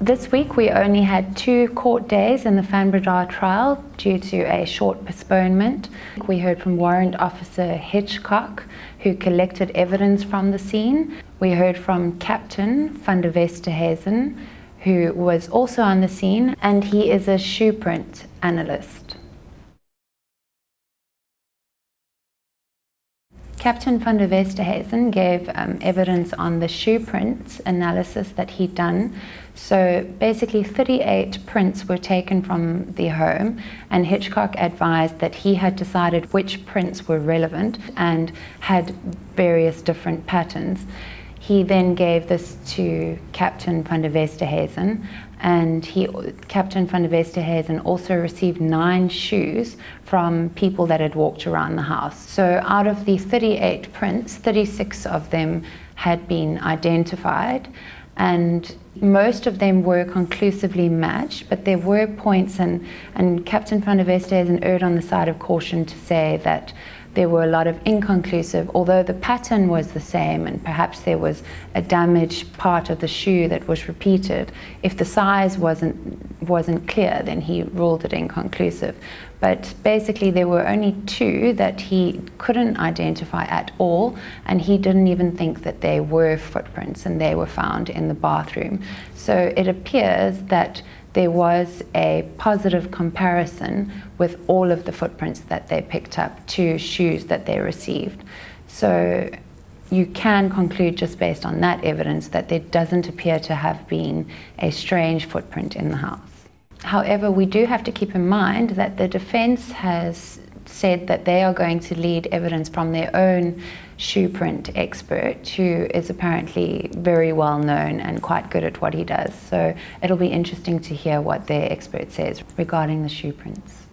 This week we only had 2 court days in the Breda trial due to a short postponement. We heard from Warrant Officer Hitchcock, who collected evidence from the scene. We heard from Captain van der Westhuizen, who was also on the scene, and he is a SHOEPRINT analyst. Captain van der Westhuizen gave evidence on the SHOEPRINT analysis that he'd done. So basically 38 prints were taken from the home, and Hitchcock advised that he had decided which prints were relevant and had various different patterns. He then gave this to Captain van der Westhuizen, and Captain van der Westhuizen also received 9 shoes from people that had walked around the house. So out of the 38 prints, 36 of them had been identified, and most of them were conclusively matched, but there were points, and Captain van der Westhuizen erred on the side of caution to say that there were a lot of inconclusive, although the pattern was the same and perhaps there was a damaged part of the shoe that was repeated. If the size wasn't clear, then he ruled it inconclusive. But basically there were only 2 that he couldn't identify at all, and he didn't even think that they were footprints, and they were found in the bathroom. So it appears that there was a positive comparison with all of the footprints that they picked up to shoes that they received. So you can conclude just based on that evidence that there doesn't appear to have been a strange footprint in the house. However, we do have to keep in mind that the defense has said that they are going to lead evidence from their own SHOEPRINT expert, who is apparently very well known and quite good at what he does. So it'll be interesting to hear what their expert says regarding the SHOEPRINTs.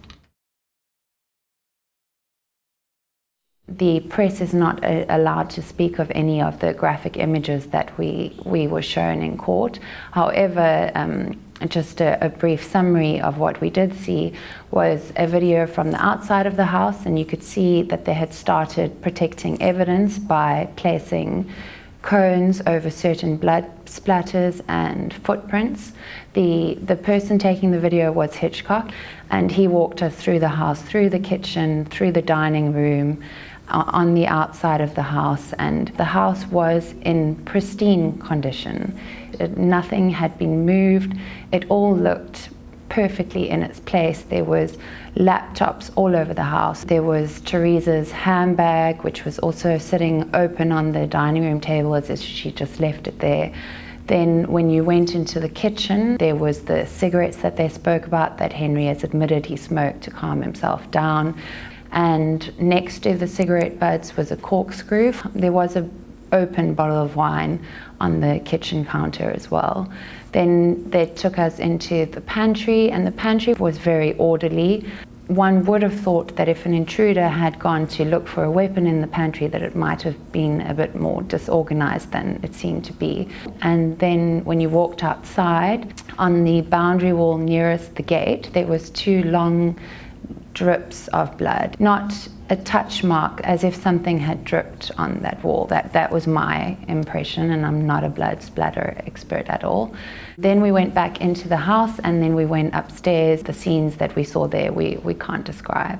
The press is not allowed to speak of any of the graphic images that we were shown in court. However, just a brief summary of what we did see was a video from the outside of the house, and you could see that they had started protecting evidence by placing cones over certain blood splatters and footprints. The person taking the video was Hitchcock, and he walked us through the house, through the kitchen, through the dining room, on the outside of the house, and the house was in pristine condition. Nothing had been moved. It all looked perfectly in its place. There was laptops all over the house. There was Teresa's handbag, which was also sitting open on the dining room table as if she just left it there. Then when you went into the kitchen, there was the cigarettes that they spoke about that Henry has admitted he smoked to calm himself down. And next to the cigarette butts was a corkscrew. There was an open bottle of wine on the kitchen counter as well. Then they took us into the pantry, and the pantry was very orderly. One would have thought that if an intruder had gone to look for a weapon in the pantry, that it might have been a bit more disorganized than it seemed to be. And then when you walked outside, on the boundary wall nearest the gate, there was 2 long drips of blood, not a touch mark as if something had dripped on that wall. That was my impression, and I'm not a blood splatter expert at all. Then we went back into the house, and then we went upstairs. The scenes that we saw there, we can't describe.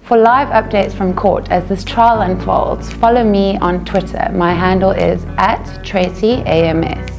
For live updates from court as this trial unfolds, follow me on Twitter. My handle is @TraceyAMS.